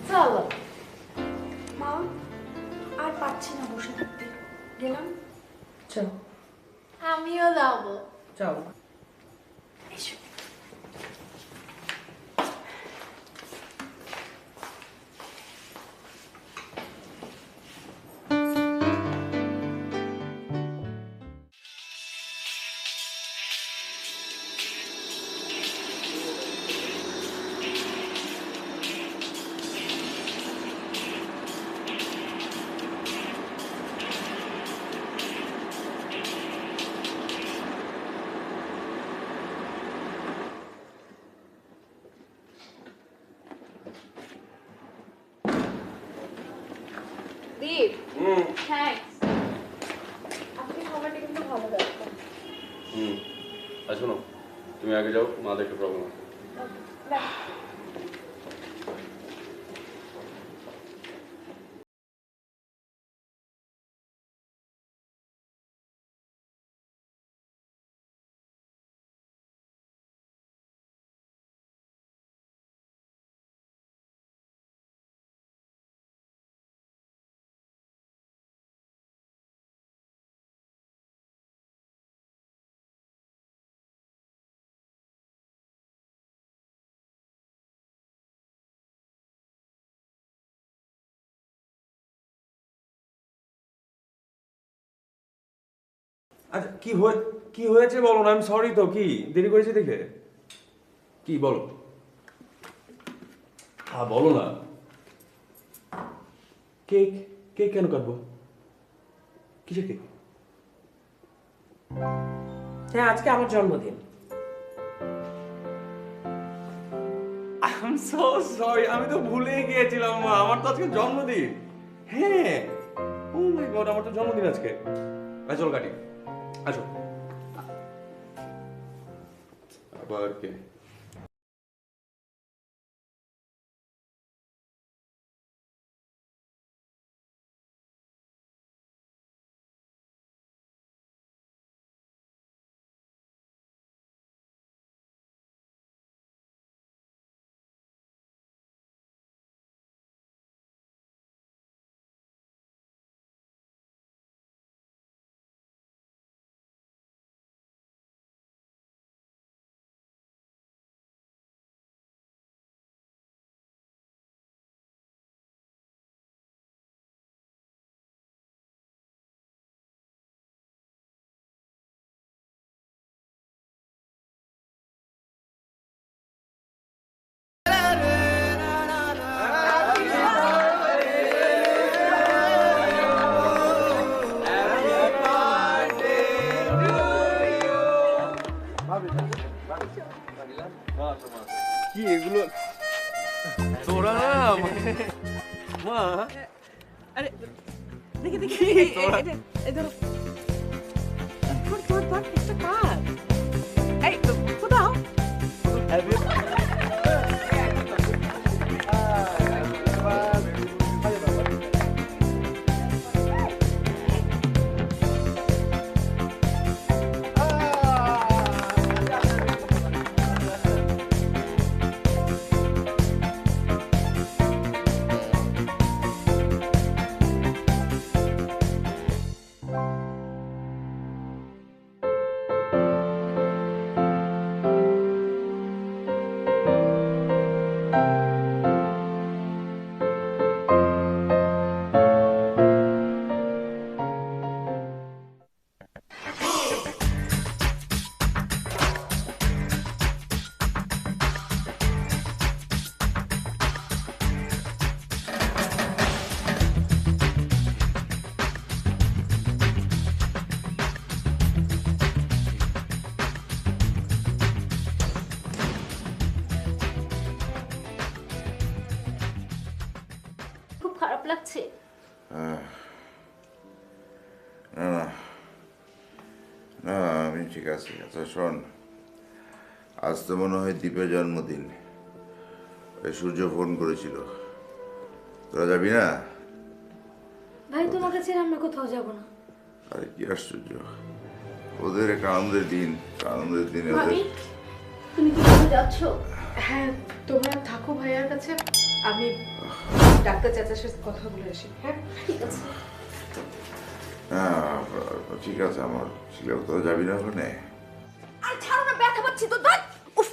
চলো মা, আর পাচ্ছি না বসে থাকতে, গেলাম। চল আমিও যাবো। চল এসো। দীপ, থ্যাঙ্কস। আপনি খাবারটা কিন্তু ভালো রাখবেন। আর শোনো, তুমি আগে যাও, মাদের একটু প্রবলেম আছে। আচ্ছা কি হয়েছে বলো না, আমি সরি তো, কি দেরি করেছি দেখে, কি বলো, হ্যাঁ বলো না। কেক কেক কেন কাটবো, কিসের কেক? হ্যাঁ আজকে আমার জন্মদিন। আই এম সো সরি, আমি তো ভুলেই গিয়েছিলাম মা, আমার তো আজকে জন্মদিন। হ্যাঁ, ও মাই গড, আমার তো জন্মদিন আজকে। চল কাটি, আসো। আবার কে? কি এগুলো তোরা না মা? আরে দেখি দেখি কি তোরা? এই ধরো, ধর ধর ধর একটা কাজ, এই কোথাও লাগছে? না না না, আমি ঠিক আছি। আচ্ছা শোন, আজ তো মনে হয় দীপের জন্মদিন। ওই সূর্য ফোন করেছিল, তোরা যাবি না? ভাই তোমাকে ছেড়ে আমরা কোথাও যাব না। আরে কি আশ্চর্য, ওদের একটা আনন্দের দিন, আনন্দের দিনে ভাবি ওদের। তুমি কি করে যাচ্ছ? হ্যাঁ, তোমরা থাকো ভাইয়ার কাছে, আমি ডাক্তার চাচার সাথে কথা বলে আসি। হ্যাঁ, ঠিক আছে। হ্যাঁ ঠিক আছে, আমার ছিল। তোরা যাবি না ওখানে? আর ছাড়ো না, ব্যথা পাচ্ছি তো। উফ,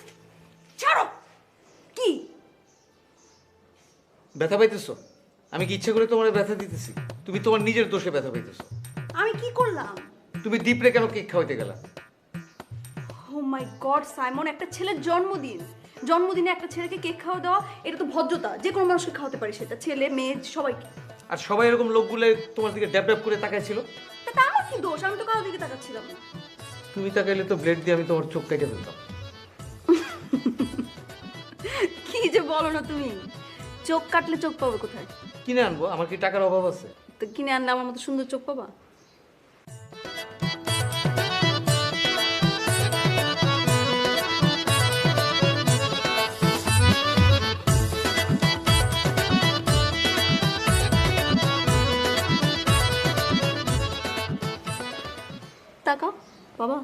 ছাড়ো। কি ব্যথা পাইতেছো? আমি কি ইচ্ছে করে তোমার ব্যথা দিতেছি? তুমি তোমার নিজের দোষে ব্যথা পাইতেছো। আমি কি করলাম? তুমি দীপরে কেন কেক খাওয়াইতে গেলা? ও মাই গড সাইমন, একটা ছেলের জন্মদিন, জন্মদিনে একটা ছেলেকে কেক খাওয়া দেওয়া, এটা তো ভদ্রতা। যে কোনো মানুষকে খাওয়াতে পারি, সেটা ছেলে মেয়ে সবাইকে। আর সবাই এরকম লোকগুলো তোমার দিকে ড্যাব ড্যাব করে তাকাইছিল। তা আমার কি দোষ? আমি তো কারোর দিকে তাকাচ্ছিলাম না। তুমি তাকাইলে তো ব্লেড দিয়ে আমি তোমার চোখ কেটে ফেলতাম। কি যে বলো না তুমি, চোখ কাটলে চোখ পাবে কোথায়? কিনে আনবো, আমার কি টাকার অভাব আছে? তো কিনে আনলে আমার মতো সুন্দর চোখ পাবা? তাকাও বাবা।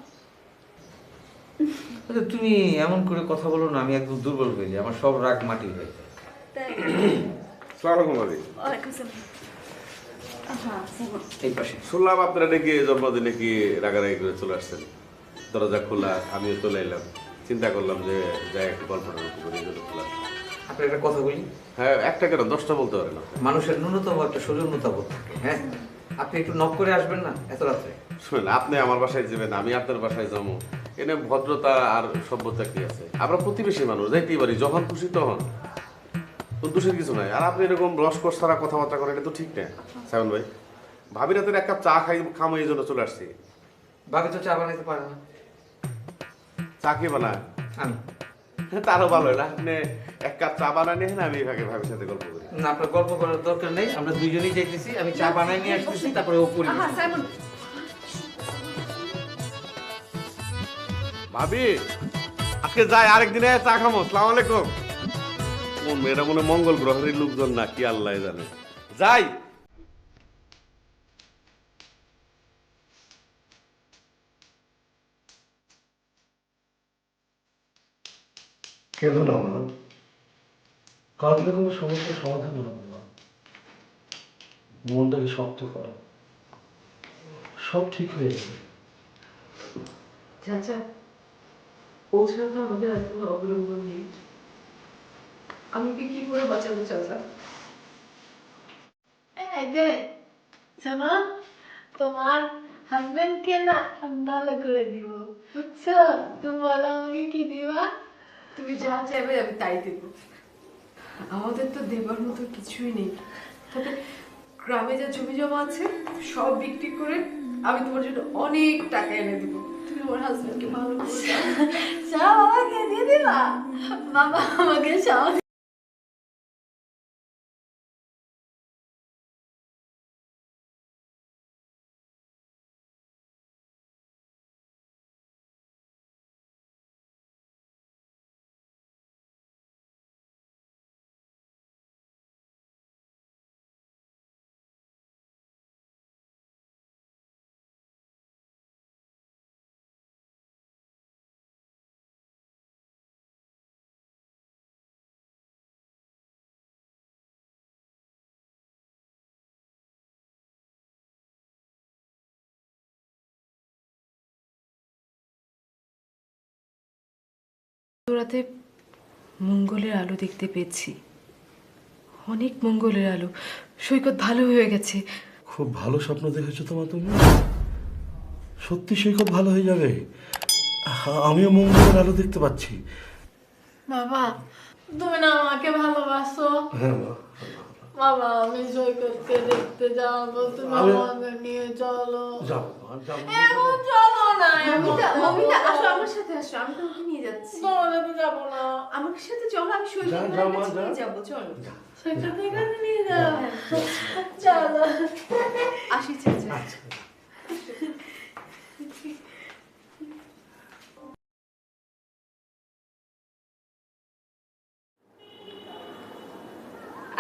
আচ্ছা, তুমি এমন করে কথা বলো না, আমি একদম দুর্বল হয়ে যাই, আমার সব রাগ মাটি হয়ে যায়। সালামালাইকুম আলী। ওয়ালাইকুম আসসালাম। হ্যাঁ, এই পাশে শুনলাম আপনারা নাকি জন্মদিনে কি রাগারাগি করে চলে আসছেন। দরজা খোলা, আমিও চলে এলাম। চিন্তা করলাম যে যাই একটু গল্পটা করি, এই জন্য খোলা। আপনি একটা কথা বলি। হ্যাঁ, একটা কেন 10টা বলতে পারে না। মানুষের ন্যূনতম একটা সৌজন্যতা বোধ থাকে। হ্যাঁ, আপনি একটু নক করে আসবেন না এত রাত্রে? শুনেন, আপনি আমার বাসায় যাবেন, আমি আপনার বাসায় যাবো, এনে ভদ্রতা আর সভ্যতা কি আছে? আমরা প্রতিবেশী মানুষ, যাইতেই পারি, যখন খুশি তখন। তো দোষের কিছু নাই। আর আপনি এরকম রসকর ছাড়া কথাবার্তা করেন, এটা তো ঠিক না। সাইমন ভাই, ভাবি রাতের এক কাপ চা খামো, এই জন্য চলে আসছি। ভাবি তো চা বানাইতে পারে না। চা কে বানায়? আমি। তারও ভালো হয় না, আপনি এক কাপ চা বানায় নিয়ে আমি ভাগে ভাবির সাথে গল্প করি। না, আপনার গল্প করার দরকার নেই, আমরা দুইজনেই যাইতেছি। আমি চা বানাই নিয়ে আসতেছি, তারপরে ও পরিবেশ। হ্যাঁ সাইমন, ভাবি আজকে যাই, আরেকদিনে চা খামো। আসসালামু আলাইকুম। কোন মেয়েরা মনে মঙ্গল গ্রহের লোকজন না কি আল্লাহ জানে। যাই। কেঁদো না মা, কাঁদলে কোনো সমস্যার সমাধান হবে না। মনটাকে শক্ত করো, সব ঠিক হয়ে যাবে। চাচা, ও ছাড়া তো আমাদের আর কোনো অবলম্বন নেই। আমাকে কি করে বাঁচাবো চাচা? এই যে শোনো, তোমার হাজবেন্ডকে না আমি ভালো করে দিব, বুঝছো? তুমি বলো আমাকে কি দিবা? তুমি যা চাইবে আমি তাই দেব। আমাদের তো দেবার মতো কিছুই নেই, তবে গ্রামে যা জমি জমা আছে সব বিক্রি করে আমি তোমার জন্য অনেক টাকা এনে দেবো। তুমি আমার হাজবেন্ডকে ভালো করে দাও। সব আমাকে দিয়ে দিবা? বাবা আমাকে সব রাতে মঙ্গলের আলো দেখতে পেয়েছি, অনেক মঙ্গলের আলো। সৈকত ভালো হয়ে গেছে। খুব ভালো স্বপ্ন দেখেছো তোমা তুমি, সত্যি সৈকত ভালো হয়ে যাবে। আমিও মঙ্গলের আলো দেখতে পাচ্ছি। বাবা, তুমি না আমাকে ভালোবাসো? হ্যাঁ মা, বাবা আমি সৈকতকে দেখতে যাবো, তুমি আমি- আমাকে নিয়ে চলো। যাবো মা, যাবো। এখন চলো না মমিতা আসো আমার সাথে আসো, আমি তোমাকে নিয়ে যাচ্ছি। তোমার সাথে যাবো না। আমার সাথে চলো, আমি শৈশব যাও, মা, নিয়ে যাও। যাবো, চলো। সেখানে কাছে নিয়ে যাও। চলো। আসি চাচা।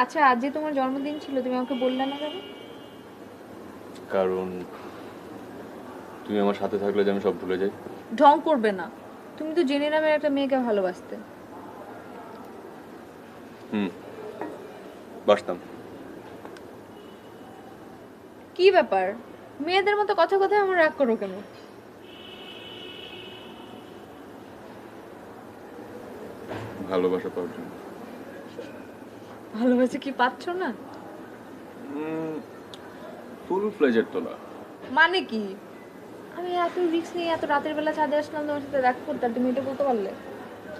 আচ্ছা, আজ যে তোমার জন্মদিন ছিল, তুমি আমাকে বললে না কেন? কারণ তুমি আমার সাথে থাকলে যে আমি সব ভুলে যাই। ঢং করবে না, তুমি তো জেনে নামের একটা মেয়েকে ভালোবাসতে। বাসতাম। কি ব্যাপার, মেয়েদের মতো কথা কথা আমার রাগ করো কেন? ভালোবাসা পাওয়ার জন্য। ভালোবাসা কি পাচ্ছ না? ফুল ফ্লেজের তো না। মানে কি? আমি এত রিস্ক নিয়ে এত রাতের বেলা ছাদে আসলাম তোমার সাথে দেখা করতে, আর তুমি এটা বলতে পারলে?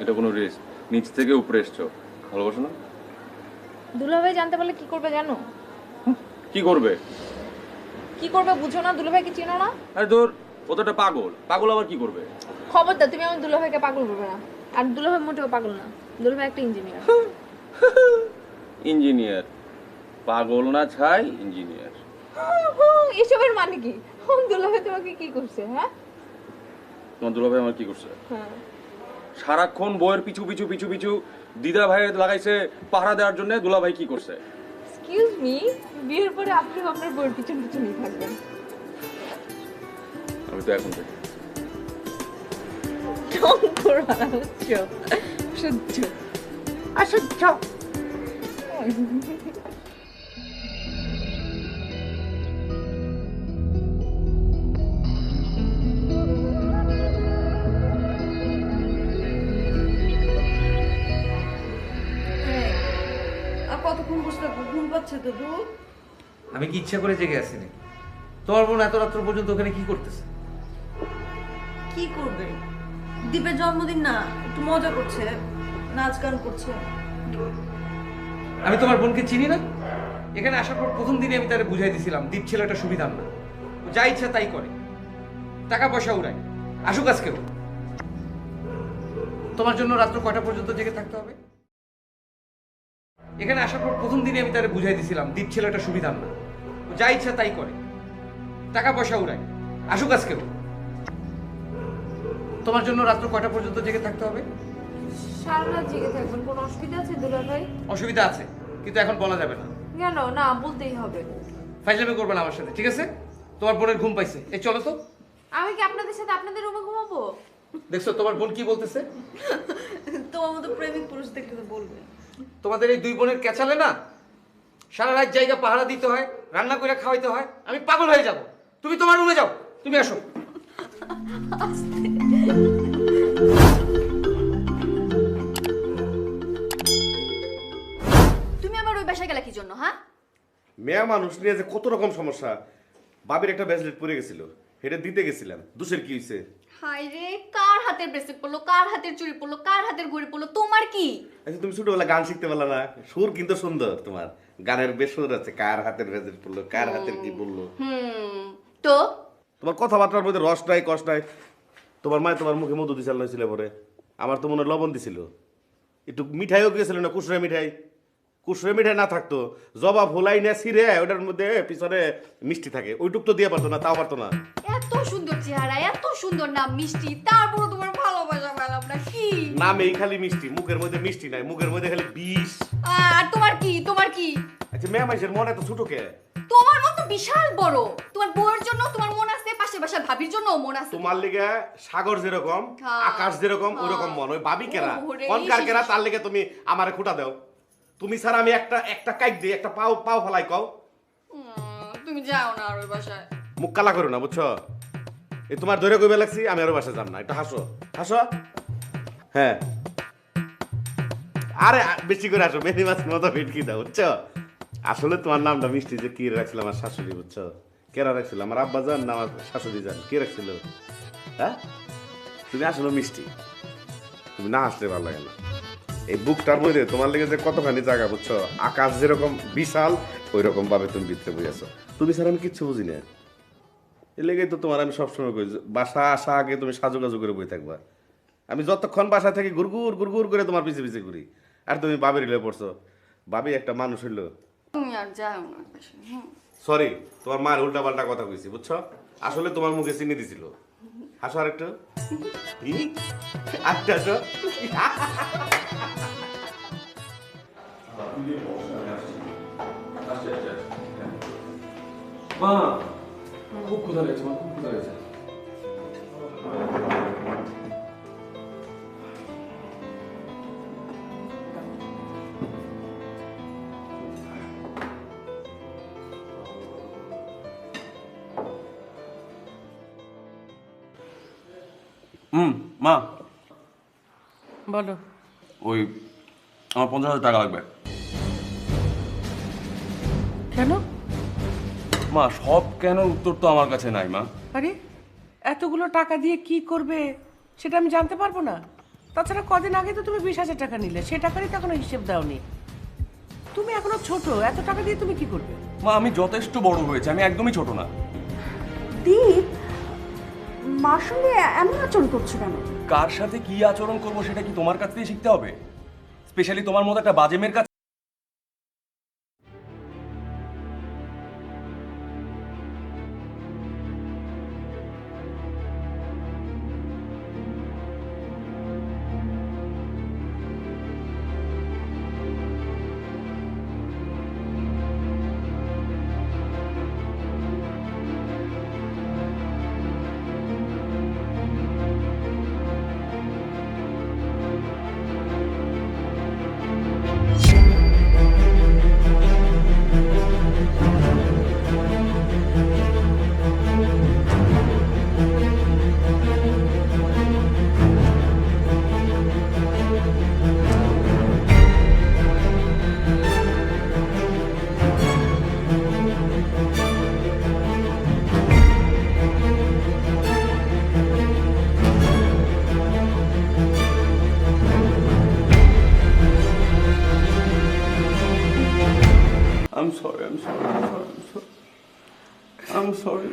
এটা কোনো রিস্ক, নিচ থেকে উপরে এসছো। ভালোবাসো না? দুলাভাই জানতে পারলে কি করবে জানো? কি করবে? কি করবে বুঝো না? দুলাভাইকে চেনো না? আরে দূর, কতটা পাগল। পাগল আবার কি করবে? খবরদার, তুমি আমার দুলাভাইকে পাগল করবে না। আর দুলাভাই মোটেও পাগল না, দুলাভাই একটা ইঞ্জিনিয়ার। ইঞ্জিনিয়ার? পাগল না ছাই, ইঞ্জিনিয়ার। এসবের মানে কি? দুলাভাই তোমাকে কি করছে? হ্যাঁ, তোমার দুলাভাই আমার কি করছে? হ্যাঁ, সারাক্ষণ বইয়ের পিছু পিছু পিছু পিছু দিদা ভাইয়ের লাগাইছে পাহারা দেওয়ার জন্য। দুলাভাই কি করছে? এক্সকিউজ মি, বিয়ের পরে আপনিও আপনার বউয়ের পিছন পিছনই থাকবেন। আমি তো এখন থেকে ঢং করবা না, বুঝছো? সহ্য অসহ্য। আর কতক্ষণ বসে থাকবো? ঘুম পাচ্ছে তো দুধ। আমি কি ইচ্ছা করে জেগে আসিনি? তোমার বোন এত রাত্র পর্যন্ত ওখানে কি করতেছে? কি করবে? দীপের জন্মদিন না, একটু মজা করছে, নাচ গান করছে। আমি তোমার বোনকে চিনি না? এখানে আসার পর প্রথম দিনে আমি তারে বুঝাই দিছিলাম দীপ ছেলেটা সুবিধার না, ও যা ইচ্ছা তাই করে, টাকা পয়সা উড়ায়। আসুক আজকেও। তোমার জন্য রাত্র কয়টা পর্যন্ত জেগে থাকতে হবে? এখানে আসার পর প্রথম দিনে আমি তারে বুঝাই দিছিলাম দীপ ছেলেটা সুবিধার না, ও যা ইচ্ছা তাই করে, টাকা পয়সা উড়ায়। আসুক আজকেও। তোমার জন্য রাত্র কয়টা পর্যন্ত জেগে থাকতে হবে? সারা রাত জেগে থাকবেন, কোনো অসুবিধা আছে দুলাভাই? অসুবিধা আছে, কিন্তু এখন বলা যাবে না। কেন? না, বলতেই হবে। ফাইজলামি করবে না আমার সাথে, ঠিক আছে? তোমার বোনের ঘুম পাইছে, এই চলো তো। আমি কি আপনাদের সাথে আপনাদের রুমে ঘুমাবো? দেখছো তোমার বোন কি বলতেছে? তোমার মতো প্রেমিক পুরুষ দেখলে তো বলবে। তোমাদের এই দুই বোনের ক্যাচালে না সারা রাত জায়গা পাহারা দিতে হয়, রান্না করে খাওয়াইতে হয়। আমি পাগল হয়ে যাব। তুমি তোমার রুমে যাও, তুমি আসো। তুমি আমার ওই বাসায় গেলে কি জন্য? হ্যাঁ, মেয়া মানুষ নিয়ে যে কত রকম সমস্যা। বাবির একটা ব্রেসলেট পরে গেছিল, সেটা দিতে গেছিলাম। দোষের কি হয়েছে? হাই রে, কার হাতের ব্রেসলেট পড়লো, কার হাতের চুড়ি পড়লো, কার হাতের ঘড়ি পড়লো, তোমার কি? আচ্ছা, তুমি ছোটবেলা গান শিখতে পারলা না? সুর কিন্তু সুন্দর তোমার, গানের বেশ সুর আছে। কার হাতের ব্রেসলেট পড়লো, কার হাতের কি বললো। তো তোমার কথাবার্তার মধ্যে রস নাই, কষ্ট নাই। তোমার মায় তোমার মুখে মধু দিছিল না ছিল পরে? আমার তো মনে হয় লবণ দিছিল। একটু মিঠাইও গেছিল না, কুসুরে মিঠাই। কুসুরে মিঠাই না থাকতো, জবা ভোলাই না ছিঁড়ে ওটার মধ্যে পিছনে মিষ্টি থাকে, ওইটুক তো দিয়ে পারতো না, তাও পারতো না। এত সুন্দর চেহারা, এত সুন্দর নাম মিষ্টি, তারপরে তোমার ভালোবাসা পেলাম না কি? নামেই খালি মিষ্টি, মুখের মধ্যে মিষ্টি নাই, মুখের মধ্যে খালি বিষ। আর তোমার কি? তোমার কি? আচ্ছা, মেয়ে মানুষের মন এত ছোট কে? তোমার মন তো বিশাল বড়। তোমার বউয়ের জন্য তোমার মন আছে, পাশে বাসার ভাবির জন্য মন আছে। তোমার লেগে সাগর যেরকম, হ্যাঁ। আকাশ যেরকম, ওইরকম মন। ওই বাবি কেরা, ওরে, কনকার কেরা, তার লেগে তুমি আমারে খুঁটা দাও। তুমি স্যার আমি একটা কাইক দিই, একটা পাও ফলাই কও। তুমি যাও না আর ওই বাসায়। মুখ কালা করো না, বুঝছো? এই তোমার ধরে কইবে লাগছি, আমি আরো বাসা যাম না। একটু হাসো, হাসো। হ্যাঁ, আরে বেশি করে আসো, মেনি মাছ মতো ভিটকি দাও, বুঝছো? আসলে তোমার নামটা মিষ্টি যে কি রাখছিল আমার শাশুড়ি, বুঝছো? কেরা রাখছিল? আমার আব্বা জান না আমার শাশুড়ি জান? কে রাখছিল? হ্যাঁ, তুমি আসলে মিষ্টি। তুমি না হাসলে ভালো লাগে না। এই বুকটার মধ্যে তোমার লেগে যে কতখানি জায়গা, বুঝছো? আকাশ যেরকম বিশাল, ওই রকম ভাবে তুমি ভিতরে বুঝেছো। তুমি স্যার আমি কিচ্ছু বুঝি না। এ লেগেই তো তোমার আমি সবসময় কই বাসা আসা আগে তুমি সাজুগাজু করে বই থাকবা। আমি যতক্ষণ বাসা থেকে গুড়গুড় করে তোমার পিছে পিছে ঘুরি, আর তুমি বাবির হলে পড়ছো। বাবি একটা মানুষ হইলো। তুমি আর যাও না। সরি, তোমার মায়ের উল্টা পাল্টা কথা কইছি, বুঝছো? আসলে তোমার মুখে চিনি দিছিল। হাসো আর একটু। আচ্ছা আসো। মা খুব ক্ষুধা লেগেছে, মা খুব ক্ষুধা লেগেছে। মা বলো। ওই আমার 50,000 টাকা লাগবে। কেন? মা সব কেন উত্তর তো আমার কাছে নাই মা। আরে এতগুলো টাকা দিয়ে কি করবে সেটা আমি জানতে পারবো না? তাছাড়া কদিন আগে তো তুমি 20,000 টাকা নিলে, সে টাকারই তো এখনো হিসেব দাওনি। তুমি এখনো ছোট, এত টাকা দিয়ে তুমি কি করবে? মা আমি যথেষ্ট বড় হয়েছে, আমি একদমই ছোট না। দীপ, মার সঙ্গে এমন আচরণ করছো কেন? কার সাথে কি আচরণ করবো সেটা কি তোমার কাছ থেকে শিখতে হবে? স্পেশালি তোমার মতো একটা বাজে মেয়ের কাছে? I'm sorry.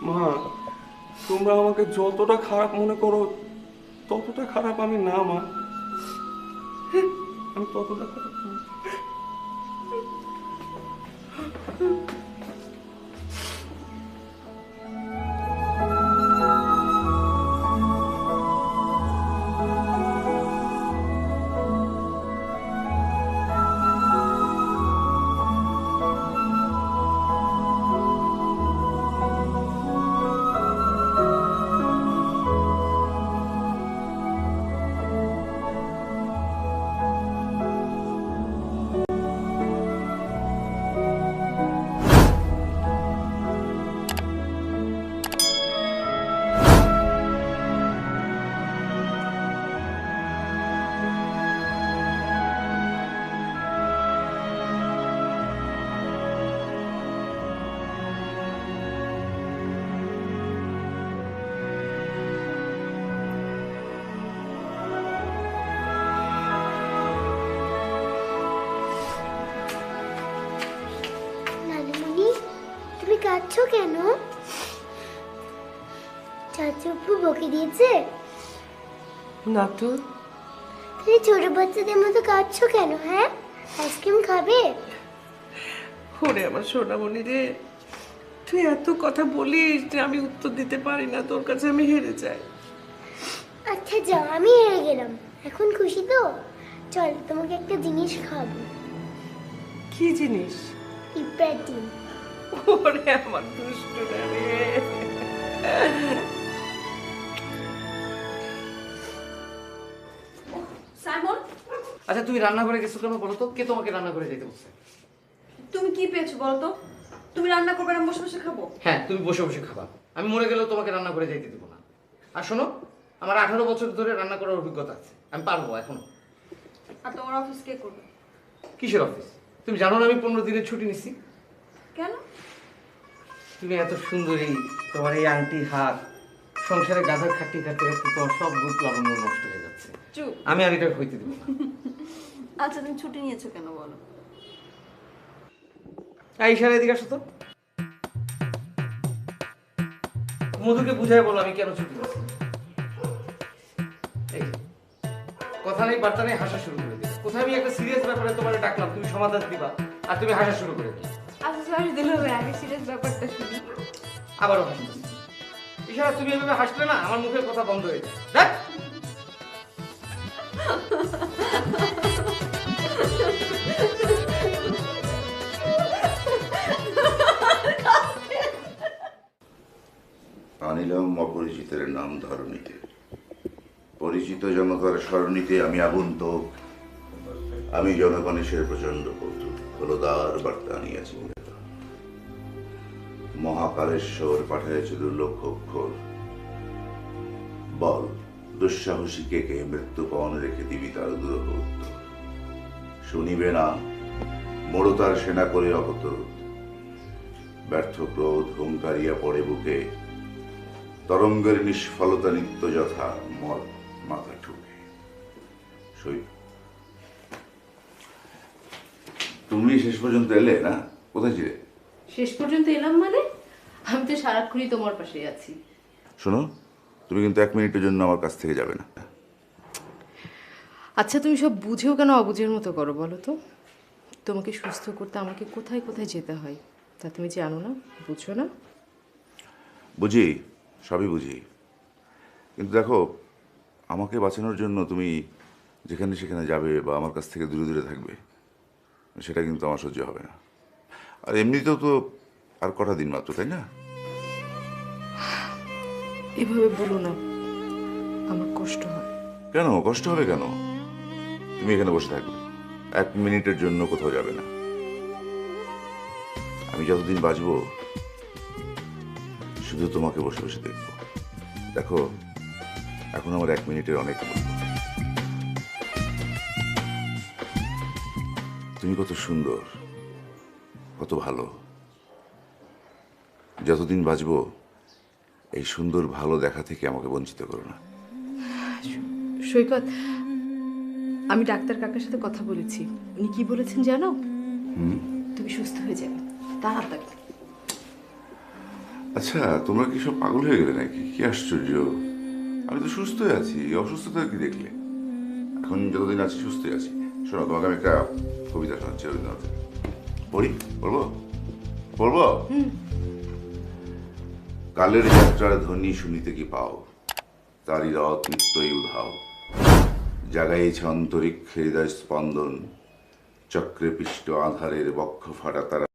মা তোমরা আমাকে যতটা খারাপ মনে করো ততটা খারাপ আমি না মা, আমি ততটা খারাপ না। কাঁদছো কেন? চাচু বকে দিয়েছে? না তো। তুমি ছোট বাচ্চাদের মতো কাঁদছো কেন? হ্যাঁ, আইসক্রিম খাবে? ওরে আমার সোনামণি রে, তুই এত কথা বলিস যে আমি উত্তর দিতে পারি না, তোর কাছে আমি হেরে যাই। আচ্ছা যাও, আমি হেরে গেলাম। এখন খুশি তো? চল তোমাকে একটা জিনিস খাওয়াবো। কি জিনিস? পিঁপড়ার ডিম। ওরে আমার দুষ্টু রে। সাইমন, আচ্ছা তুমি রান্না করে গেছো কেন বলো তো? কে তোমাকে রান্না করে যেতে বলছে? তুমি কি পেয়েছো বলো তো? তুমি রান্না করবে, আমি বসে বসে খাবো? হ্যাঁ, তুমি বসে বসে খাবা। আমি মরে গেলেও তোমাকে রান্না করে যাইতে দেবো না। আর শোনো, আমার 18 বছর ধরে রান্না করার অভিজ্ঞতা আছে, আমি পারবো এখনো। আর তোমার অফিস কে করবে? কিসের অফিস? তুমি জানো না আমি 15 দিনের ছুটি নিচ্ছি? কেন? তুমি এত সুন্দরী, তোমার এই আংটি হাত, সংসারে গাধার খাটতে খাটতে খাটতে তোমার সব রূপ লাবণ্য নষ্ট হয়ে যাচ্ছে। চুপ। আমি আর এটা হইতে দেবো না। আচ্ছা তুমি ছুটি নিয়েছো কেন বলো? এই ইশারা এদিকে আসো তো। মধুকে বুঝাই বলো আমি কেন ছুটি দিচ্ছি। এই যে, কথা নেই বার্তা নেই, হাসা শুরু করে দিবে। কোথায় আমি একটা সিরিয়াস ব্যাপারে তোমার ডাকলাম, তুমি সমাধান দিবা আর তুমি হাসা শুরু করে দিবে। আচ্ছা সরি দুলাভাই, আগে সিরিয়াস ব্যাপারটা শুনি। আবারও হাসতেছি। ইশারা তুমি এভাবে হাসলে না আমার মুখের কথা বন্ধ হয়ে যায়। দেখ আনিলাম অপরিচিতের নাম ধরণীতে, পরিচিত জনতার স্মরণীতে আমি আগন্তুক, আমি জনগণেশের প্রচন্ড কৌতুক, হলদার বার্তা আনিয়াছি। মহাকালেশ্বর পাঠাইয়াছে দুর্লক্ষ অক্ষর, বল দুঃসাহসীকে কে মৃত্যুপণ রেখে দিবি তার দুরহ উত্তর। শুনিবে না মোড়তার সেনা করে অহত, ব্যর্থ ক্রোধ হুঙ্কারিয়া পড়ে বুকে, তরঙ্গের নিষ্ফলতা নিত্য যথা মল মাথা ঠুকে। তুমি শেষ পর্যন্ত এলে না? কোথায় ছিলে? শেষ পর্যন্ত এলাম মানে? আমি তো সারাক্ষণই তোমার পাশে আছি। শোনো, তুমি কিন্তু 1 মিনিটের জন্য আমার কাছ থেকে যাবে না। আচ্ছা তুমি সব বুঝেও কেন অবুঝের মতো করো বলো তো? তোমাকে সুস্থ করতে আমাকে কোথায় কোথায় যেতে হয় তা তুমি জানো না, বুঝছো না? বুঝি, সবই বুঝি, কিন্তু দেখো আমাকে বাঁচানোর জন্য তুমি যেখানে সেখানে যাবে বা আমার কাছ থেকে দূরে দূরে থাকবে, সেটা কিন্তু আমার সহ্য হবে না। আর এমনিতেও তো আর কটা দিন মাত্র, তাই না? এভাবে বলো না, আমার কষ্ট হয়। কেন কষ্ট হবে কেন? তুমি এখানে বসে থাকবে, 1 মিনিটের জন্য কোথাও যাবে না। আমি যতদিন বাঁচবো শুধু তোমাকে বসে বসে দেখবো। দেখো এখন আমার 1 মিনিটের অনেক মূল্য। তুমি কত সুন্দর, কত ভালো। যতদিন বাঁচবো এই সুন্দর ভালো দেখা থেকে আমাকে বঞ্চিত করো না। সৈকত, আমি ডাক্তার কাকার সাথে কথা বলেছি। উনি কি বলেছেন জানো? তুমি সুস্থ হয়ে যাবে তাড়াতাড়ি। আচ্ছা, তোমরা কি সব পাগল হয়ে গেলে নাকি? কি আশ্চর্য, আমি তো সুস্থই আছি, অসুস্থতা কি দেখলে? এখন যতদিন আছি সুস্থই আছি। শোনো, তোমাকে আমি একটা কবিতা শোনাচ্ছি রবীন্দ্রনাথের। পড়ি? বলবো? বলবো? কালের যাত্রার ধ্বনি শুনিতে কি পাও, তারই রথ নিত্যই উধাও, জাগাইছে অন্তরিক্ষে হৃদয় স্পন্দন, চক্রে পিষ্ট আধারের বক্ষ ফাটা তারা।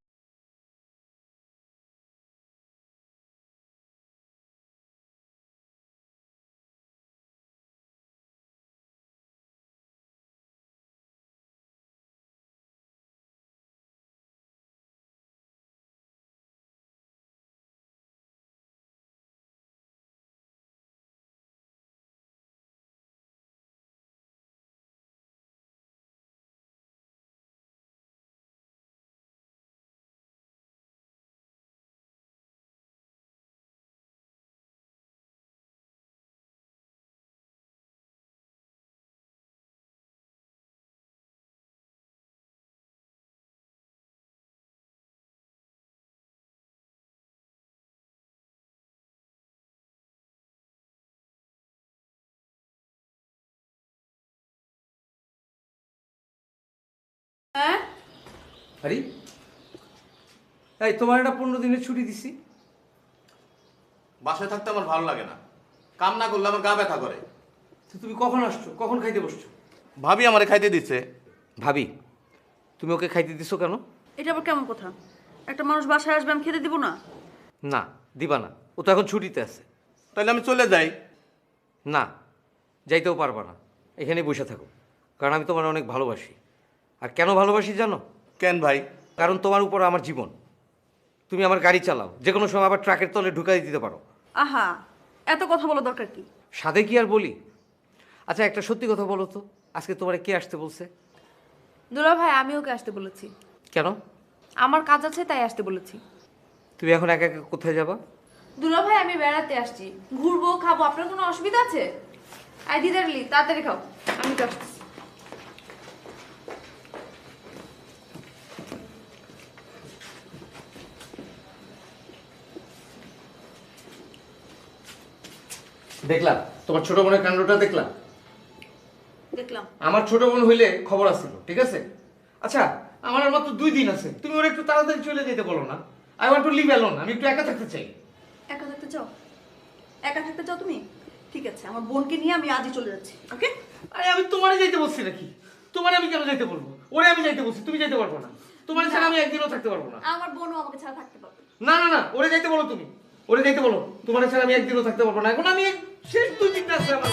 হ্যাঁ আরে এই তোমার একটা 15 দিনের ছুটি দিছি। বাসায় থাকতে আমার ভালো লাগে না, কাম না করলে আমার গা ব্যথা করে। তো তুমি কখন আসছো, কখন খাইতে বসছো? ভাবি আমারে খাইতে দিচ্ছে। ভাবি তুমি ওকে খাইতে দিছো কেন? এটা আবার কেমন কথা? একটা মানুষ বাসায় আসবে, আমি খেতে দিব না? না দিবা না, ও তো এখন ছুটিতে আছে। তাহলে আমি চলে যাই। না, যাইতেও পারবা না, এখানেই বসে থাকো। কারণ আমি তোমার অনেক ভালোবাসি। আর কেন ভালোবাসি জানো? কেন ভাই? কারণ তোমার উপর আমার জীবন। তুমি আমার গাড়ি চালাও, যে কোনো সময় আবার ট্রাকের তলে ঢুকাই দিতে পারো। আহা, এত কথা বলা দরকার কি? সাধে কি আর বলি? আচ্ছা একটা সত্যি কথা বলো তো, আজকে তোমার কে আসতে বলছে? দুলাভাই আমি ওকে আসতে বলেছি। কেন? আমার কাজ আছে তাই আসতে বলেছি। তুমি এখন একা একা কোথায় যাবা? দুলাভাই আমি বেড়াতে আসছি, ঘুরবো খাবো, আপনার কোনো অসুবিধা আছে? আই দিদারলি তাড়াতাড়ি খাও, আমি তো আসছি। দেখলাম তোমার ছোট বোনের কাণ্ডটা দেখলাম। দেখলাম। আমার ছোট বোন হইলে খবর আসছিল, ঠিক আছে? আচ্ছা, আমার আর মাত্র 2 দিন আছে, তুমি ওরা একটু তাড়াতাড়ি চলে যেতে বলো না। I want to live alone, আমি একটু একা থাকতে চাই। একা থাকতে চাও? একা থাকতে চাও তুমি? ঠিক আছে, আমার বোনকে নিয়ে আমি আজই চলে যাচ্ছি। ওকে? আরে আমি তোমারে যাইতে বলছি নাকি? তোমারে আমি কেন যাইতে বলবো? ওরে আমি যাইতে বলছি, তুমি যাইতে পারবো না। তোমার ছাড়া আমি একদিনও থাকতে পারবো না। আমার বোনও আমাকে ছাড়া থাকতে পারবে না না না, ওরে যাইতে বলো তুমি, ওরে যাইতে বলো। তোমার ছাড়া আমি একদিনও থাকতে পারবো না। এখন আমি শেষ 2 দিন আছে আমার।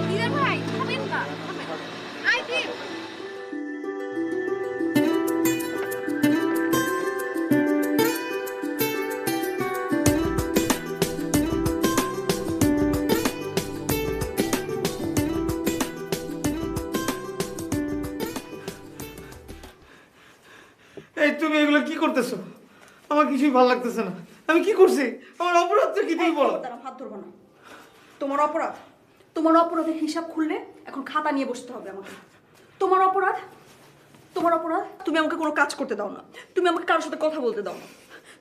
দিদার ভাই থামেন না, থামেন। আই দীপ, এই তুমি এগুলো কি করতেছো? আমার কিছুই ভালো লাগতেছে না। আমি কি করছি? আমার অপরাধটা কি তুমি বলো? তারা হাত ধরবো না। তোমার অপরাধ, তোমার অপরাধের হিসাব খুললে এখন খাতা নিয়ে বসতে হবে আমাকে। তোমার অপরাধ, তোমার অপরাধ তুমি আমাকে কোনো কাজ করতে দাও না, তুমি আমাকে কারোর সাথে কথা বলতে দাও না।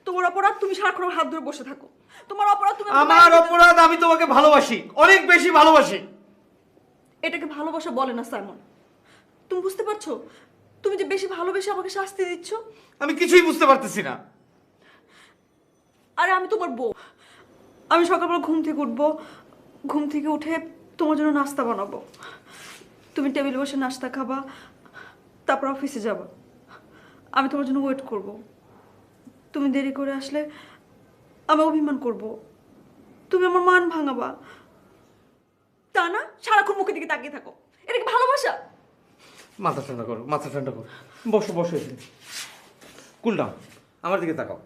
তোমার অপরাধ তুমি সারাক্ষণ হাত ধরে বসে থাকো। তোমার অপরাধ তুমি আমার অপরাধ আমি তোমাকে ভালোবাসি, অনেক বেশি ভালোবাসি। এটাকে ভালোবাসা বলে না সাইমন। তুমি বুঝতে পারছো তুমি যে বেশি ভালোবেসে আমাকে শাস্তি দিচ্ছ? আমি কিছুই বুঝতে পারতেছি না। আরে আমি তোমার বউ, আমি সকালবেলা ঘুম থেকে উঠবো, ঘুম থেকে উঠে তোমার জন্য নাস্তা বানাবো, তুমি টেবিলে বসে নাস্তা খাবা, তারপর অফিসে যাবা, আমি তোমার জন্য ওয়েট করব। তুমি দেরি করে আসলে আমি অভিমান করব, তুমি আমার মান ভাঙাবা। তা না সারাক্ষণ মুখের দিকে তাকিয়ে থাকো, এটা কি ভালোবাসা? মাথা ঠান্ডা করো, মাথা ঠান্ডা করো। বসো বসো, কুল ডাউন। আমার দিকে তাকাও।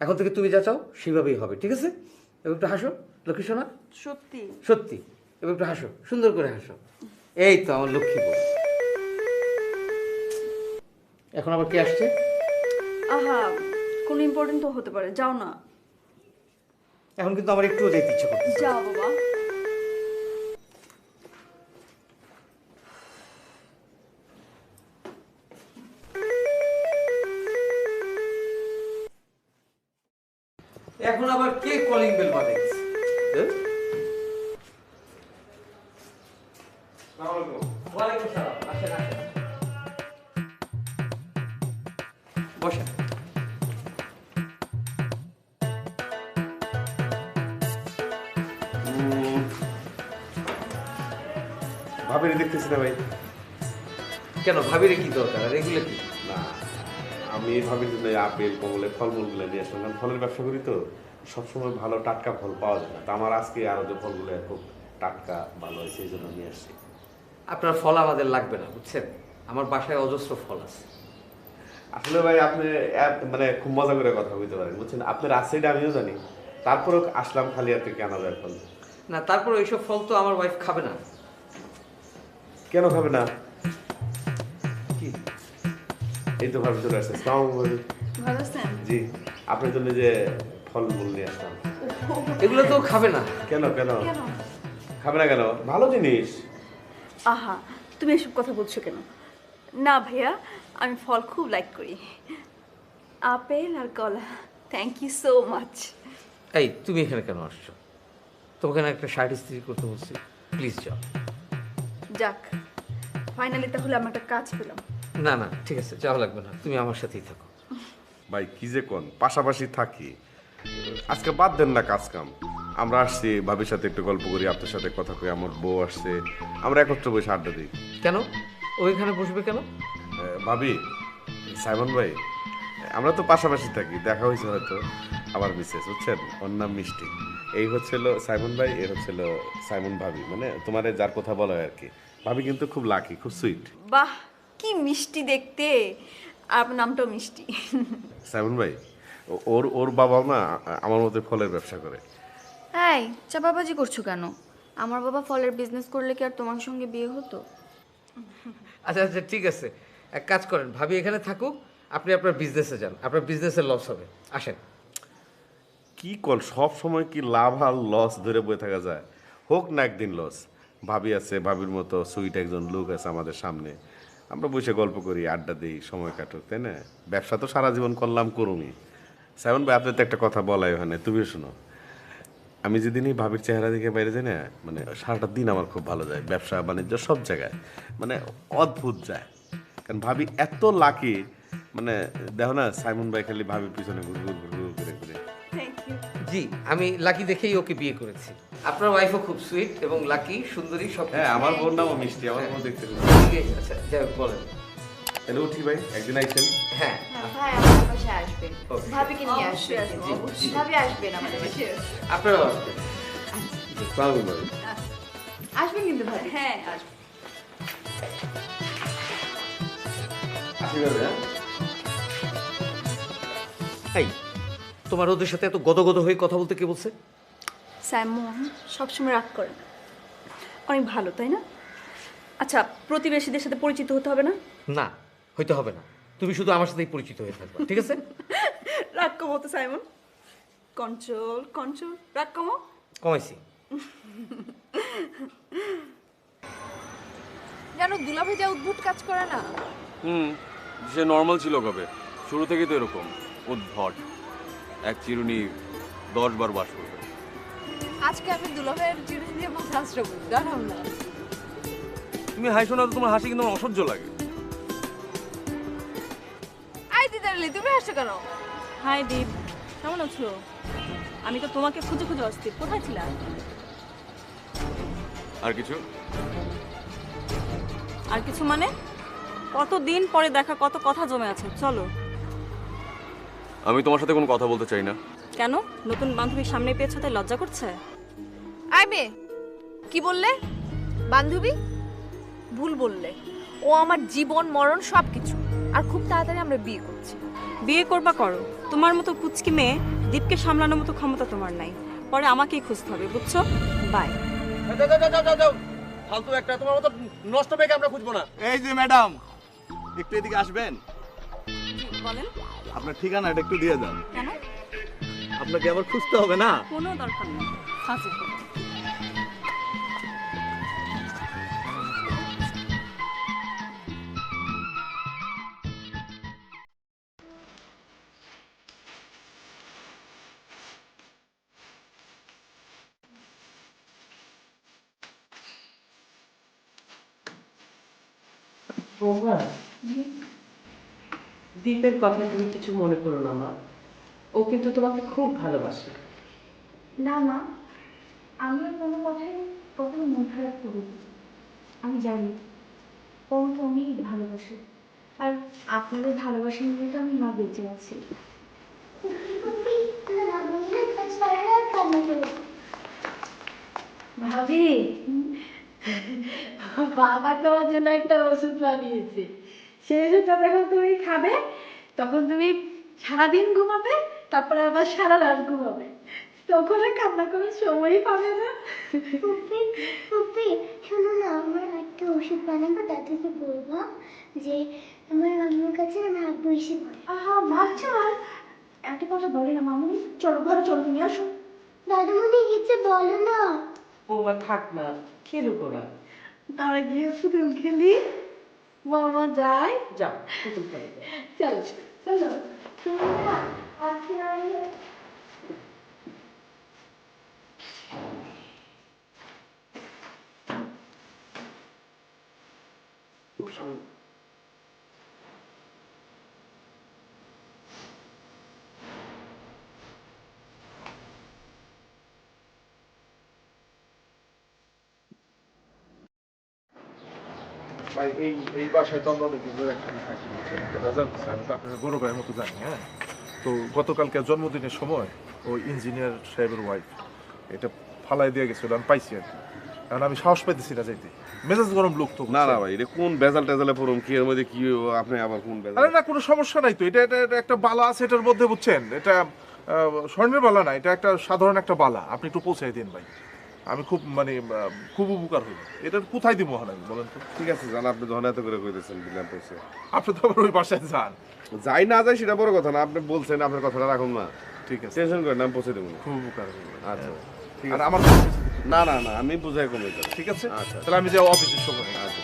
এখন থেকে তুমি যা চাও সেভাবেই হবে, ঠিক আছে? এবার একটু হাসো লক্ষ্মী সোনা। সত্যি সত্যি, এবার একটু হাসো, সুন্দর করে হাসো। এই তো আমার লক্ষ্মী বউ। এখন আবার কে আসছে? আহা, কোনো ইম্পর্টেন্ট তো হতে পারে, যাও না। এখন কিন্তু আমার একটুও যেতে ইচ্ছে করছে। যাও বাবা। এখন আবার কে কলিং বেল বাজাইছে? ওয়ালাইকুম সালাম। আসেন আসেন, বসেন। ভাবিনি দেখতেছি না ভাই। কেন, ভাবিরে কি দরকার? আর এগুলো কি? না, আমি ভাবির জন্য আপেল কমলে ফলমূলগুলো নিয়ে আসলাম, কারণ ফলের ব্যবসা করি তো, সবসময় ভালো টাটকা ফল পাওয়া যায় না। তো আমার আজকে আরো যে ফলগুলো খুব টাটকা ভালো হয় সেই জন্য নিয়ে আসছি। আপনার ফল আমাদের লাগবে না, বুঝছেন? আমার বাসায় অজস্র ফল আছে। আসলে ভাই আপনি মানে খুব মজা করে কথা বলতে পারেন, বুঝছেন? আপনার আছে এটা আমিও জানি, তারপরেও আসলাম খালি হাতে কেন যায় ফল। না, তারপর এইসব ফল তো আমার ওয়াইফ খাবে না। কেন খাবে না? কি? এই তো ভাবি চলে আসছে। আসসালামু আলাইকুম। ভালো আছেন? জি, আপনার জন্য যে ফলমূল নিয়ে আসলাম। এগুলো তো খাবে না। কেন কেন কেন? খাবে না কেন? ভালো জিনিস। আহা, তুমি এসব কথা বলছো কেন? না ভাইয়া, আমি ফল খুব লাইক করি, আপেল আর কলা। Thank you so much. এই তুমি এখানে কেন আসছো? তোমাকে না একটা শার্ট ইস্ত্রি করতে বলছি, প্লিজ যাও। যাক, ফাইনালি তাহলে আমি একটা কাজ পেলাম। না না ঠিক আছে, যাওয়া লাগবে না, তুমি আমার সাথেই থাকো। ভাই কি যে কোন, পাশাপাশি থাকি, আজকে বাদ দেন না কাজ কাম। আমরা আসছি ভাবির সাথে একটু গল্প করি, আপনার সাথে কথা কই, আমার বউ আসছে, আমরা একত্র বসে আড্ডা দিই। কেন ওইখানে বসবে কেন? ভাবি, সাইমন ভাই, আমরা তো পাশাপাশি থাকি, দেখা হয়েছে হয়তো। আমার মিসেস বুঝছেন, ওর নাম মিষ্টি। এই হচ্ছিল সাইমন ভাই, এর হচ্ছিল সাইমন ভাবি, মানে তোমারে যার কথা বলা হয় আর কি। ভাবি কিন্তু খুব লাকি, খুব সুইট। বাহ, কি মিষ্টি দেখতে, আর আপনার নামটাও মিষ্টি। সাইমন ভাই, ওর ওর বাবা না আমার মতো ফলের ব্যবসা করে। এই চাপাবাজি করছো কেন? আমার বাবা ফলের বিজনেস করলে কি আর তোমার সঙ্গে বিয়ে হতো? আচ্ছা আচ্ছা ঠিক আছে, এক কাজ করেন, ভাবি এখানে থাকুক, আপনি আপনার বিজনেসে যান, আপনার বিজনেসের লস হবে। আসেন। কি কল, সব সময় কি লাভ আর লস ধরে বয়ে থাকা যায়? হোক না একদিন লস। ভাবি আছে, ভাবির মতো সুইট একজন লোক আছে আমাদের সামনে, আমরা বসে গল্প করি, আড্ডা দিই, সময় কাটুক, তাই না? ব্যবসা তো সারা জীবন করলাম, করুমি। সাইমন ভাই, আপনার তো একটা কথা বলাই ওখানে, তুমি শোনো। আমি যেদিনই ভাবির চেহারা দিকে বাইরে যাই না, মানে সারাটা দিন আমার খুব ভালো যায়, ব্যবসা বাণিজ্য সব জায়গায়, মানে অদ্ভুত যায়। কারণ ভাবি এত লাকি, মানে দেখো না, সাইমন ভাই খালি ভাবির পিছনে ঘুর ঘুর ঘুর ঘুর করে ঘুরে। জি, আমি লাকি দেখেই ওকে বিয়ে করেছি। আপনার ওয়াইফও খুব সুইট এবং লাকি, সুন্দরী, সব। হ্যাঁ, আমার বোন নামও মিষ্টি, আমার বোন দেখতে খুব। আচ্ছা যাই হোক, বলেন। হ্যালো উঠি ভাই, একদিন আইছেন? হ্যাঁ ভাই আমার বাসায় আসবেন, Okay. ভাবিকে নিয়ে আসবেন। জি, জি। ভাবি আসবেন আমাদের বাসায়। আপনারাও আসবেন। সালাম ভাই। আসবেন কিন্তু ভাবি। হ্যাঁ, আসবো। আসি ভাই, হ্যাঁ? এই, তোমার ওদের সাথে এত গদগদ হয়ে কথা বলতে কে বলছে? সাইমন সবসময় রাগ করে না, অনেক ভালো, তাই না? আচ্ছা, প্রতিবেশীদের সাথে পরিচিত হতে হবে না? না, হইতে হবে না, তুমি শুধু আমার সাথেই পরিচিত হয়ে থাকবে, ঠিক আছে? রাগ কমো তো সাইমন, কন্ট্রোল কন্ট্রোল, রাগ কমো। কমাইছি। জানো দুলাভাই যা উদ্ভুত কাজ করে না। সে নর্মাল ছিল কবে? শুরু থেকেই তো এরকম উদ্ভট, এক চিরুনি 10 বার বাস করবে। আজকে আমি দুলাভাইয়ের চিরুনি দিয়ে মাথা আশ্রব দাঁড়াও না। তুমি হাসো না তো, তোমার হাসি কিন্তু আমার অসহ্য লাগে। আই দিদারলি, তুমি হাসছো কেন? হাই দীপ, কেমন আছো? আমি তো তোমাকে খুঁজে খুঁজে অস্থির, কোথায় ছিলা? আর কিছু? আর কিছু মানে? কতদিন পরে দেখা, কত কথা জমে আছে, চলো। আমি তোমার সাথে কোনো কথা বলতে চাই না। কেন, নতুন বান্ধবীর সামনে পেয়েছো তাই লজ্জা করছে? আই মেয়ে, কি বললে? বান্ধবী? ভুল বললে। ও আমার জীবন মরণ সব কিছু, আর খুব তাড়াতাড়ি আমরা বিয়ে করছি। বিয়ে করবা করো, তোমার মতো কুচকি মেয়ে দীপকে সামলানোর মতো ক্ষমতা তোমার নাই, পরে আমাকেই খুঁজতে হবে, বুঝছো? বাই। ফালতু একটা, তোমার মতো নষ্ট মেয়েকে আমরা খুঁজবো না। এই যে ম্যাডাম, একটু এদিকে আসবেন। বলেন। আপনার ঠিকানাটা একটু দিয়ে দেন। কেন? আপনাকে আবার খুঁজতে হবে না। কোনো দরকার নেই, ফাঁসি। বৌমা, দীপের কথা তুমি কিছু মনে করো না মা, ও কিন্তু তোমাকে খুব ভালোবাসে। না মা, আমি কোনো কথাই কখনো মন খারাপ করি না। আমি জানি ও তো অনেক ভালোবাসে, আর আপনাদের ভালোবাসা নিয়ে তো আমি মা বেঁচে আছি। ভাবি, বাবা তোমার জন্য একটা ওষুধ বানিয়েছে, সেই ওষুধটা যখন তুমি খাবে তখন তুমি সারাদিন ঘুমাবে, তারপরে আবার সারা রাত ঘুমাবে, তখন আর কান্না করার সময়ই পাবে না। ফুপি ফুপি, শোনো না, আমার একটা ওষুধ বানাবো, দাদুকে বলবো যে আমার আম্মুর কাছে আমার আব্বু এসে পড়ে। আহা ভাবছো, আর এত কথা বলে না মামুনি, চলো ঘরে চলো, তুমি আসো। দাদুমণি কিছু বলো না। বৌমা থাক না, খেলুক না। আমরা গিয়ে পুতুল খেলি, মামা যায়। যাও পুতুল খেলে চলো চলো, তুমি না আজকে ভাই এই বাসায় তো আমরা অনেকদিন ধরে একসাথে থাকি, একটা ভেজাল আছে, আমি তো আপনার বড় ভাইয়ের মতো জানি। হ্যাঁ, তো গতকালকে জন্মদিনের সময় ওই ইঞ্জিনিয়ার সাহেবের ওয়াইফ এটা ফালাই দিয়ে গেছিল, আমি পাইছি আর কি। কারণ আমি সাহস পাইতেছি না যাইতে, মেজাজ গরম লোক তো। না না ভাই, এটা কোন বেজাল টেজালে পড়ুন, কি এর মধ্যে কি আপনি আবার কোন বেজাল? আরে না, কোনো সমস্যা নাই তো, এটা এটা এটা একটা বালা আছে এটার মধ্যে, বুঝছেন? এটা স্বর্ণের বালা না, এটা একটা সাধারণ একটা বালা। আপনি একটু পৌঁছাই দিন ভাই, আমি খুব মানে খুব উপকার হইল। এটা কোথায় দিব আমি বলেন তো? ঠিক আছে যান, আপনি যখন এত করে কইতেছেন দিলাম পয়সা। আপনি তো আবার ওই বাসায় যান। যাই না যাই সেটা বড় কথা না, আপনি বলছেন, আপনার কথাটা রাখুন না। ঠিক আছে, টেনশন করেন না, আমি পৌঁছে দেবো। খুব উপকার হইল। আচ্ছা ঠিক আর আছে। আমার না না না, আমি বুঝাই কমে যাবো। ঠিক আছে, আচ্ছা তাহলে আমি যে অফিসের সময়। আচ্ছা।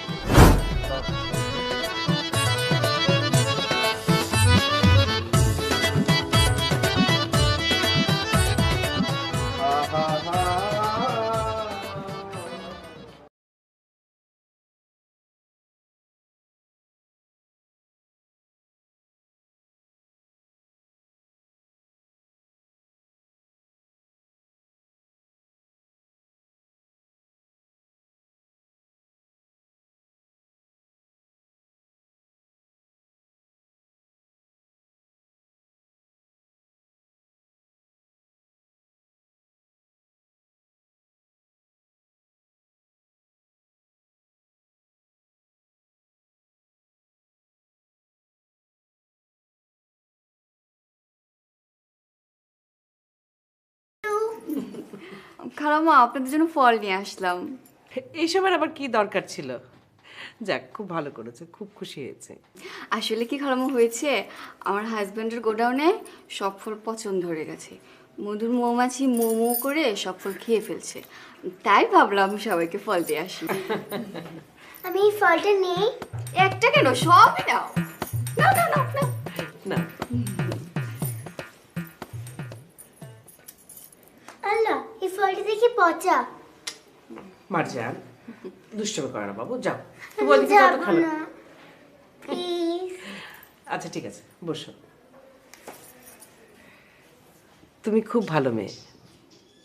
খালাম্মা আপনাদের জন্য ফল নিয়ে আসলাম। এইসবের আবার কি দরকার ছিল? যাক, খুব ভালো করেছে, খুব খুশি হয়েছে। আসলে কি খালাম্মা হয়েছে, আমার হাজব্যান্ডের গোডাউনে সব ফল পচন ধরে গেছে। মধুর মৌমাছি মোমো করে সব ফল খেয়ে ফেলছে, তাই ভাবলাম সবাইকে ফল দিয়ে আসি। আমি এই ফলটা নেই। একটা কেন, সবই নাও। না না না না না, আল্লাহ, এই ফলটা দেখি পচা। মারজান দুষ্টমি করে না বাবু, যাও তুমি আমি ওদিকে যাও তো যাবো খালা। না, প্লিজ। আচ্ছা ঠিক আছে, বসো। তুমি খুব ভালো মেয়ে,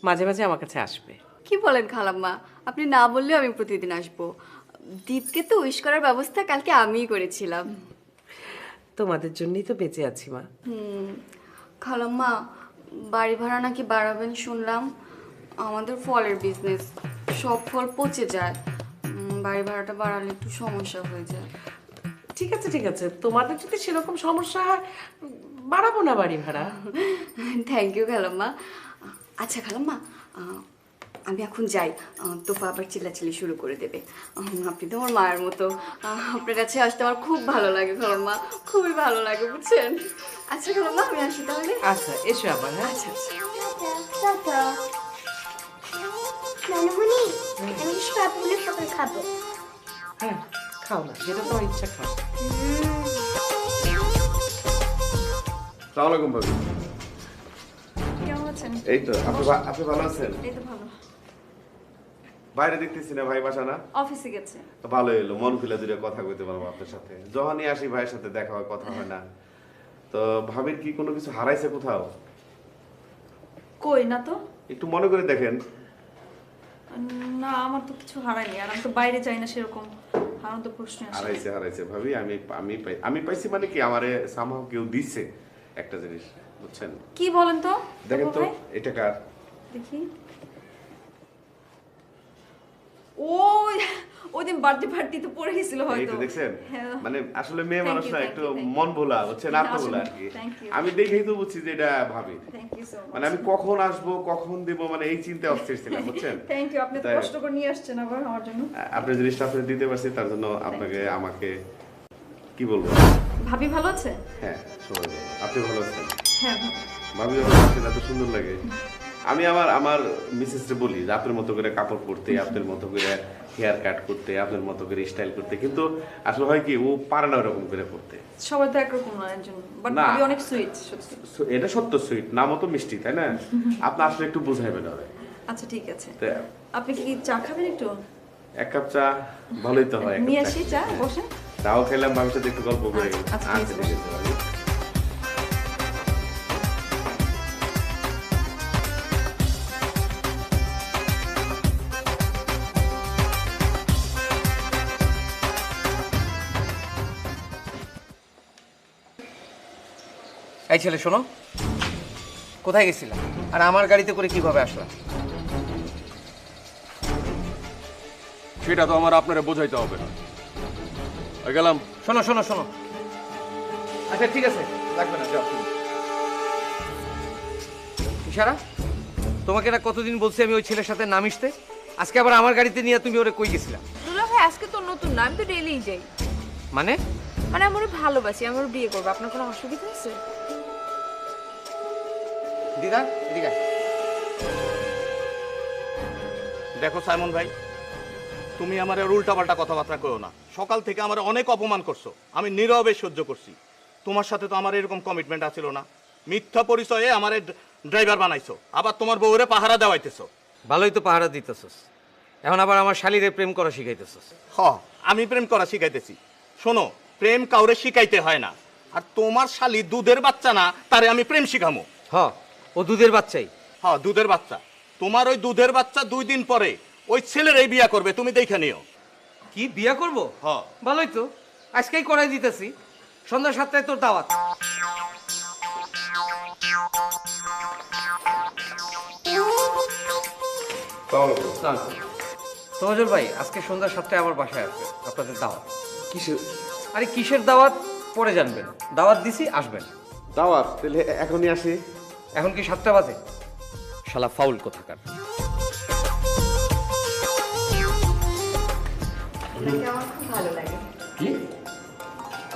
মাঝে মাঝে আমার কাছে আসবে। কি বলেন খালাম্মা, আপনি না বললেও আমি প্রতিদিন আসবো। দীপকে তো উইশ করার ব্যবস্থা কালকে আমিই করেছিলাম। তোমাদের জন্যই তো বেঁচে আছি মা। খালাম্মা, বাড়ি ভাড়া নাকি বাড়াবেন শুনলাম। আমাদের ফলের বিজনেস, সব ফল পচে যায়। বাড়ি ভাড়াটা বাড়ালে একটু সমস্যা হয়ে যায়। ঠিক আছে ঠিক আছে, তোমাদের যদি সেরকম সমস্যা হয় বাড়াবো না বাড়ি ভাড়া। থ্যাংক ইউ খালাম্মা। আচ্ছা খালাম্মা, আমি এখন যাই, তোফা আবার চিল্লাচিল্লি শুরু করে দেবে। আপনি তো আমার মায়ের মতো, আপনার কাছে আসতে আমার খুব ভালো লাগে খালাম্মা, খুবই ভালো লাগে, বুঝছেন? আচ্ছা খালাম্মা, আমি আসি তাহলে। আচ্ছা এসো আবার। হ্যাঁ আচ্ছা আচ্ছা। টাটা। নানুমণি, আমি সবগুলো ফল খাবো। হ্যাঁ খাও না, যেটা তোমার ইচ্ছা খাও। আসসালামু আলাইকুম ভাবি। কেমন আছেন? এই তো, আপনি ভালো আছেন? এই তো ভালো। বাইরে দেখতেছি না, ভাই বাসা না? অফিসে গেছে। তো ভালো এলো, মন খুলে দুটো কথা কইতে পারবো আপনার সাথে। যখনই আসি ভাইয়ের সাথে দেখা হয়, কথা হয় না। তো ভাবির কি কোনো কিছু হারাইছে কোথাও? কই না তো। একটু মনে করে দেখেন। না, আমার তো কিছু হারায়নি, আর আমি তো বাইরে যাই না সেরকম, হারানো তো প্রশ্ন আসে। হারাইছে ভাবি, আমি পাইছি মানে কি, আমারে সামহাও কেউ দিছে একটা জিনিস, বুঝছেন? কি বলেন তো? দেখেন তো ভাই? এটা কার? দেখি। ওই দিন বার্থডে পার্টিতে পড়ে গেছিল হয়তো। এইটা দেখছেন? হ্যাঁ। মানে আসলে মেয়ে Thank মানুষ you, না, thank একটু you, thank you. মন ভোলা, বুঝছেন? আত্মভোলা আর কি। Thank you. আমি দেখেই তো বুঝছি যে এটা ভাবি। থ্যাংক ইউ সো মানে আমি কখন আসবো, কখন দিব, মানে এই চিন্তায় অস্থির ছিলাম, বুঝছেন? থ্যাংক ইউ, আপনি তো তাই- কষ্ট করে নিয়ে আসছেন আবার আমার জন্য। আপনি জিনিসটা আপনি দিতে পারছি, তার জন্য আপনাকে আমাকে কি বলবো। ভাবি ভালো আছে? হ্যাঁ সবাই ভালো। আপনি ভালো আছেন? হ্যাঁ ভালো। ভাবি যখন আসেন এত সুন্দর লাগে। আমি আমার মিসেসকে বলি যে আপনার মতো করে কাপড় পরতে, আপনার মতো করে হেয়ার কাট করতে, আপনার মতো করে স্টাইল করতে, কিন্তু আসলে হয় কি ও পারে না ওরকম করে করতে। সবাই তো একরকম নয় একজন, বাট না। ভাবি অনেক সুইট সত্যি। এটা সত্য, সুইট নামও তো মিষ্টি, তাই না? আপনি আসলে একটু বুঝাইবেন হবে। আচ্ছা ঠিক আছে, তা আপনি কি চা খাবেন একটু? এক কাপ চা ভালোই তো হয়। এক কাপ নিয়ে চা। আসি চা, বসেন। তাও খেলাম, ভাবির সাথে একটু গল্প করে গেলাম। আচ্ছা, আচ্ছা, ঠিক আছে ভাবি। এই ছেলে শোনো, কোথায় গেছিলাম আর আমার গাড়িতে করে কিভাবে আসলাম? সেটা তো আমার আপনারা বোঝাইতে হবে না। গেলাম। শোনো শোনো শোনো, আচ্ছা ঠিক আছে, লাগবে না, যাও তুমি। ইশারা, তোমাকে না কতদিন বলছি আমি ওই ছেলের সাথে না মিশতে, আজকে আবার আমার গাড়িতে নিয়ে তুমি ওরে কই গেছিলা? দুলা ভাই আজকে তো নতুন না, আমি তো ডেইলিই যাই। মানে? মানে আমি ওরে ভালোবাসি, আমি ওর বিয়ে করবো। আপনার কোনো অসুবিধা আছে? দিদা এদিকে আয়। দেখো সাইমন ভাই, তুমি আমার উল্টাপাল্টা কথাবার্তা করো না। সকাল থেকে আমার অনেক অপমান করছো, আমি নীরবে সহ্য করছি। তোমার সাথে তো আমার এরকম কমিটমেন্ট আছিল না। মিথ্যা পরিচয়ে আমার ড্রাইভার বানাইছো, আবার তোমার বউরে পাহারা দেওয়াইতেছো। ভালোই তো পাহারা দিতেছস, এখন আবার আমার শালিরে প্রেম করা শিখাইতেছস। হ, আমি প্রেম করা শিখাইতেছি। শোনো, প্রেম কাউরে শিখাইতে হয় না। আর তোমার শালি দুধের বাচ্চা না, তারে আমি প্রেম শিখামো। হ, ও দুধের বাচ্চাই। হ্যাঁ, দুধের বাচ্চা। তোমার ওই দুধের বাচ্চা 2 দিন পরে ওই ছেলের এই বিয়া করবে, তুমি দেখে নিও। কি বিয়া করবো? হ্যাঁ, ভালোই তো, আজকেই করাই দিতেছি। সন্ধ্যা 7টায় তোর দাওয়াত। তোয়াজুল ভাই, আজকে সন্ধ্যা 7টায় আমার বাসায় আসবে, আপনাদের দাওয়াত। কিসের? আরে কিসের দাওয়াত পরে জানবেন, দাওয়াত দিছি, আসবেন। দাওয়াত? তাহলে এখনই আসি। এখন কি 7টা বাজে? শালা ফাউল কোথাকার। ওনাকে আমার খুব ভালো লাগে। কি?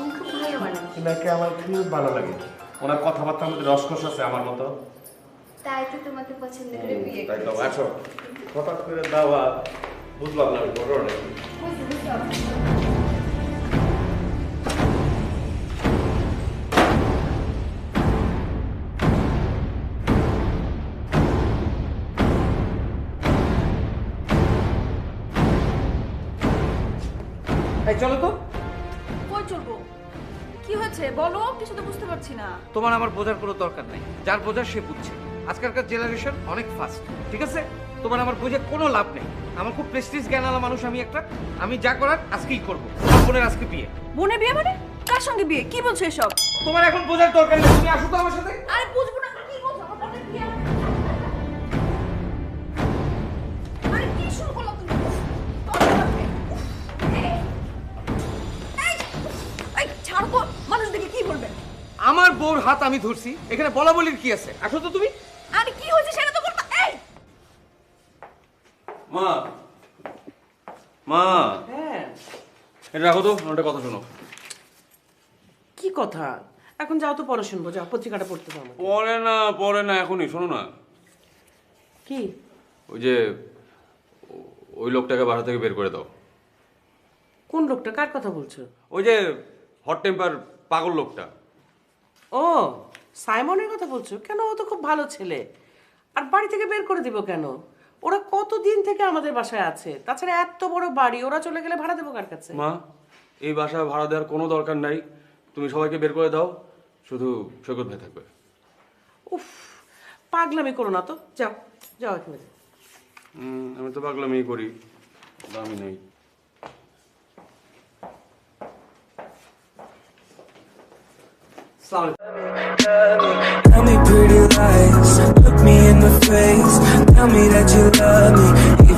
উনি খুব ভালো বানান। এনাকে আমার খুব ভালো লাগে, ওনার কথাবার্তার মধ্যে রসকস আছে আমার মতো। তাই তো তোমাকে পছন্দ করে বিয়ে তাই তো, করেছি। আসো। হঠাৎ করে দাওয়াত, বুঝলাম না বড় নাকি। এই চলো তো। কই চলবো? কি হয়েছে বলো, কিছু তো বুঝতে পারছি না। তোমার আমার বোঝার কোনো দরকার নাই, যার বোঝার সে বুঝছে। আজকালকার জেনারেশন অনেক ফাস্ট, ঠিক আছে? তোমার আমার বুঝে কোনো লাভ নেই। আমার খুব প্রেস্টিজ জ্ঞান মানুষ আমি একটা, আমি যা করার আজকেই করবো। আমার বোনের আজকে বিয়ে। বোনের বিয়ে মানে? কার সঙ্গে বিয়ে? কি বলছো এসব? তোমার এখন বোঝার দরকার নেই, তুমি আসো তো আমার সাথে। আরে বুঝবো না, কি বলছো? আমার বোনের বিয়ে? আরে কি শুরু করলো তুমি? এই ছাড়ো তো, মানুষ দেখে কি বলবে? আমার বউর হাত আমি ধরছি, এখানে বলা বলির কি আছে? আসো তো তুমি। আরে কি হয়েছে সেটা তো বলবা। এই মা, মা, হ্যাঁ, এটা রাখো তো, আমার একটা কথা শোনো। কি কথা? এখন যাও তো, পরে শুনবো। যাও, পত্রিকাটা পড়তে দাও আমাকে। পরে না, এখনই শোনো না। কি? ওই যে ওই লোকটাকে বাসা থেকে বের করে দাও। কোন লোকটা? কার কথা বলছো? ওই যে হট টেম্পার পাগল লোকটা। ও, সাইমনের কথা বলছো? কেন? ও তো খুব ভালো ছেলে। আর বাড়ি থেকে বের করে দিব কেন? ওরা কতদিন থেকে আমাদের বাসায় আছে। তাছাড়া এত বড় বাড়ি, ওরা চলে গেলে ভাড়া দেবো কার কাছে? মা, এই বাসা ভাড়া দেওয়ার কোনো দরকার নাই, তুমি সবাইকে বের করে দাও, শুধু সৈকত ভাই থাকবে। উফ, পাগলামি করো না তো। যাও যাও এখানে। আমি তো পাগলামি করি, দামি নেই। Tell me pretty lies, look me in the face. Tell me that you love me.